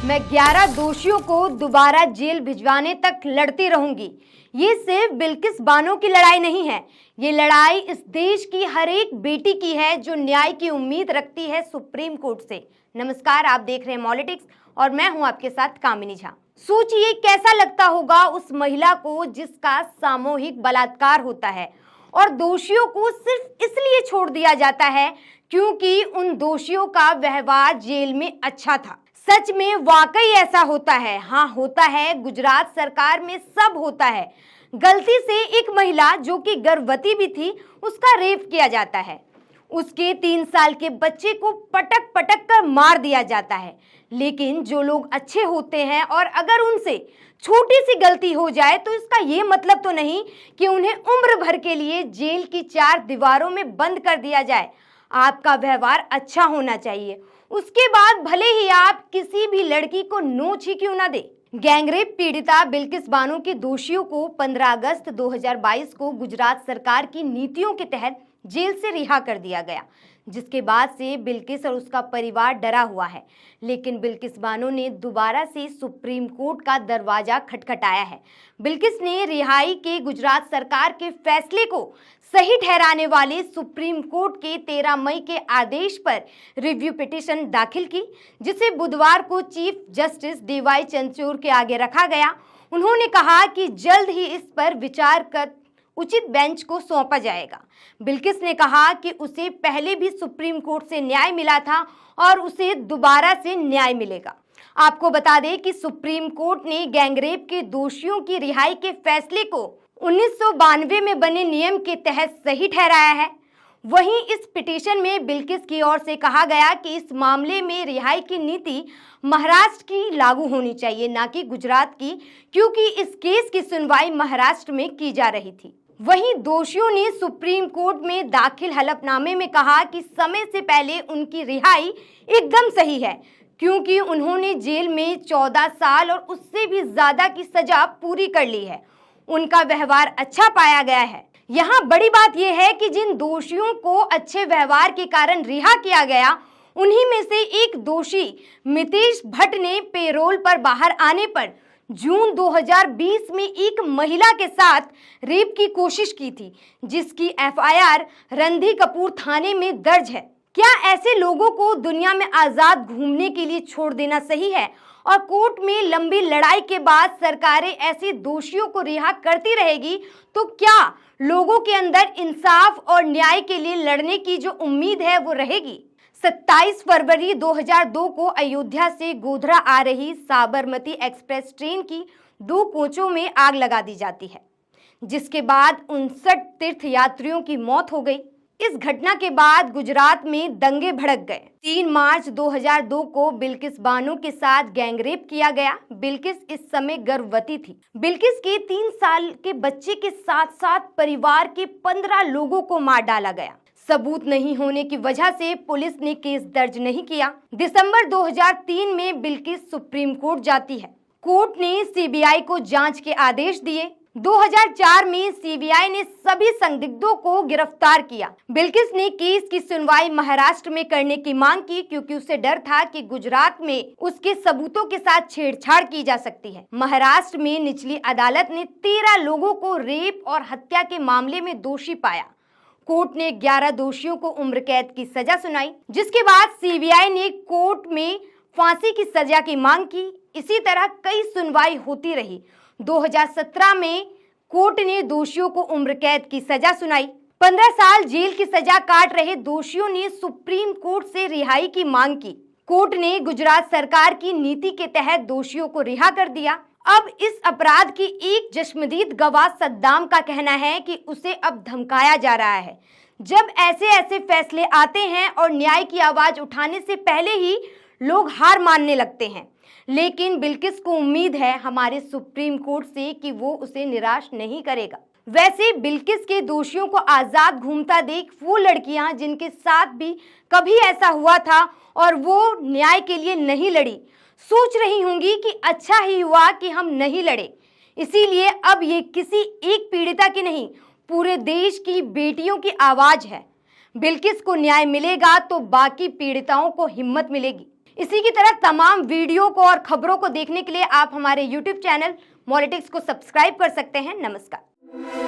मैं 11 दोषियों को दोबारा जेल भिजवाने तक लड़ती रहूंगी। ये सिर्फ बिल्किस बानो की लड़ाई नहीं है, ये लड़ाई इस देश की हर एक बेटी की है जो न्याय की उम्मीद रखती है सुप्रीम कोर्ट से। नमस्कार, आप देख रहे हैं मॉलिटिक्स और मैं हूं आपके साथ कामिनी झा। सोचिए कैसा लगता होगा उस महिला को जिसका सामूहिक बलात्कार होता है और दोषियों को सिर्फ इसलिए छोड़ दिया जाता है क्योंकि उन दोषियों का व्यवहार जेल में अच्छा था। सच में वाकई ऐसा होता है? हाँ होता है। गुजरात सरकार में सब होता है। गलती से एक महिला जो कि गर्भवती भी थी उसका रेप किया जाता है, उसके 3 साल के बच्चे को पटक पटक कर मार दिया जाता है। लेकिन जो लोग अच्छे होते हैं और अगर उनसे छोटी सी गलती हो जाए तो इसका ये मतलब तो नहीं कि उन्हें उम्र भर के लिए जेल की 4 दीवारों में बंद कर दिया जाए। आपका व्यवहार अच्छा होना चाहिए, उसके बाद भले ही आप किसी भी लड़की को नोच ही क्यों ना दे। गैंगरेप पीड़िता बिल्किस बानो के दोषियों को 15 अगस्त 2022 को गुजरात सरकार की नीतियों के तहत जेल से रिहा कर दिया गया, जिसके बाद से बिल्किस और उसका परिवार डरा हुआ है। लेकिन बिल्किस बानो ने दोबारा से सुप्रीम कोर्ट का दरवाजा खटखटाया है। बिल्किस ने रिहाई के गुजरात सरकार के फैसले को सही ठहराने वाले सुप्रीम कोर्ट के 13 मई के आदेश पर रिव्यू पिटीशन दाखिल की, जिसे बुधवार को चीफ जस्टिस डीवाई चंद्रचूड़ के आगे रखा गया। उन्होंने कहा कि जल्द ही इस पर विचार कर उचित बेंच को सौंपा जाएगा। बिल्किस ने कहा कि उसे पहले भी सुप्रीम कोर्ट से न्याय मिला था और उसे दोबारा से न्याय मिलेगा। आपको बता दें कि सुप्रीम कोर्ट ने गैंगरेप के दोषियों की रिहाई के फैसले को 1992 में बने नियम के तहत सही ठहराया है। वहीं इस पिटीशन में बिल्किस की ओर से कहा गया कि इस मामले में रिहाई की नीति महाराष्ट्र की लागू होनी चाहिए, ना कि गुजरात की, क्योंकि इस केस की सुनवाई महाराष्ट्र में की जा रही थी। वहीं दोषियों ने सुप्रीम कोर्ट में दाखिल हलफनामे में कहा कि समय से पहले उनकी रिहाई एकदम सही है, क्योंकि उन्होंने जेल में 14 साल और उससे भी ज्यादा की सजा पूरी कर ली है। उनका व्यवहार अच्छा पाया गया है। यहाँ बड़ी बात यह है कि जिन दोषियों को अच्छे व्यवहार के कारण रिहा किया गया, उन्हीं में से एक दोषी मितेश भट्ट ने पेरोल पर बाहर आने पर जून 2020 में एक महिला के साथ रेप की कोशिश की थी, जिसकी एफआईआर रणधीर कपूर थाने में दर्ज है। क्या ऐसे लोगों को दुनिया में आजाद घूमने के लिए छोड़ देना सही है और कोर्ट में लंबी लड़ाई के बाद सरकारें ऐसे दोषियों को रिहा करती रहेगी तो क्या लोगों के अंदर इंसाफ और न्याय के लिए लड़ने की जो उम्मीद है वो रहेगी? 27 फरवरी 2002 को अयोध्या से गोधरा आ रही साबरमती एक्सप्रेस ट्रेन की 2 कोचों में आग लगा दी जाती है, जिसके बाद 59 तीर्थयात्रियों की मौत हो गई। इस घटना के बाद गुजरात में दंगे भड़क गए। 3 मार्च 2002 को बिल्किस बानो के साथ गैंगरेप किया गया। बिल्किस इस समय गर्भवती थी। बिल्किस के 3 साल के बच्चे के साथ साथ परिवार के 15 लोगों को मार डाला गया। सबूत नहीं होने की वजह से पुलिस ने केस दर्ज नहीं किया। दिसंबर 2003 में बिल्किस सुप्रीम कोर्ट जाती है। कोर्ट ने सीबीआई को जांच के आदेश दिए। 2004 में सीबीआई ने सभी संदिग्धों को गिरफ्तार किया। बिल्किस ने केस की सुनवाई महाराष्ट्र में करने की मांग की, क्योंकि उसे डर था कि गुजरात में उसके सबूतों के साथ छेड़छाड़ की जा सकती है। महाराष्ट्र में निचली अदालत ने 13 लोगों को रेप और हत्या के मामले में दोषी पाया। कोर्ट ने 11 दोषियों को उम्र कैद की सजा सुनाई, जिसके बाद सीबीआई ने कोर्ट में फांसी की सजा की मांग की। इसी तरह कई सुनवाई होती रही। 2017 में कोर्ट ने दोषियों को उम्र कैद की सजा सुनाई। 15 साल जेल की सजा काट रहे दोषियों ने सुप्रीम कोर्ट से रिहाई की मांग की। कोर्ट ने गुजरात सरकार की नीति के तहत दोषियों को रिहा कर दिया। अब इस अपराध की एक चश्मदीद गवाह सद्दाम का कहना है कि उसे अब धमकाया जा रहा है। जब ऐसे फैसले आते हैं और न्याय की आवाज उठाने से पहले ही लोग हार मानने लगते हैं। लेकिन बिल्किस को उम्मीद है हमारे सुप्रीम कोर्ट से कि वो उसे निराश नहीं करेगा। वैसे बिल्किस के दोषियों को आजाद घूमता देख वो लड़कियां जिनके साथ भी कभी ऐसा हुआ था और वो न्याय के लिए नहीं लड़ी, सोच रही होंगी कि अच्छा ही हुआ कि हम नहीं लड़े। इसीलिए अब ये किसी एक पीड़िता की नहीं, पूरे देश की बेटियों की आवाज है। बिल्किस को न्याय मिलेगा तो बाकी पीड़िताओं को हिम्मत मिलेगी। इसी की तरह तमाम वीडियो को और खबरों को देखने के लिए आप हमारे YouTube चैनल मॉलिटिक्स को सब्सक्राइब कर सकते हैं। नमस्कार।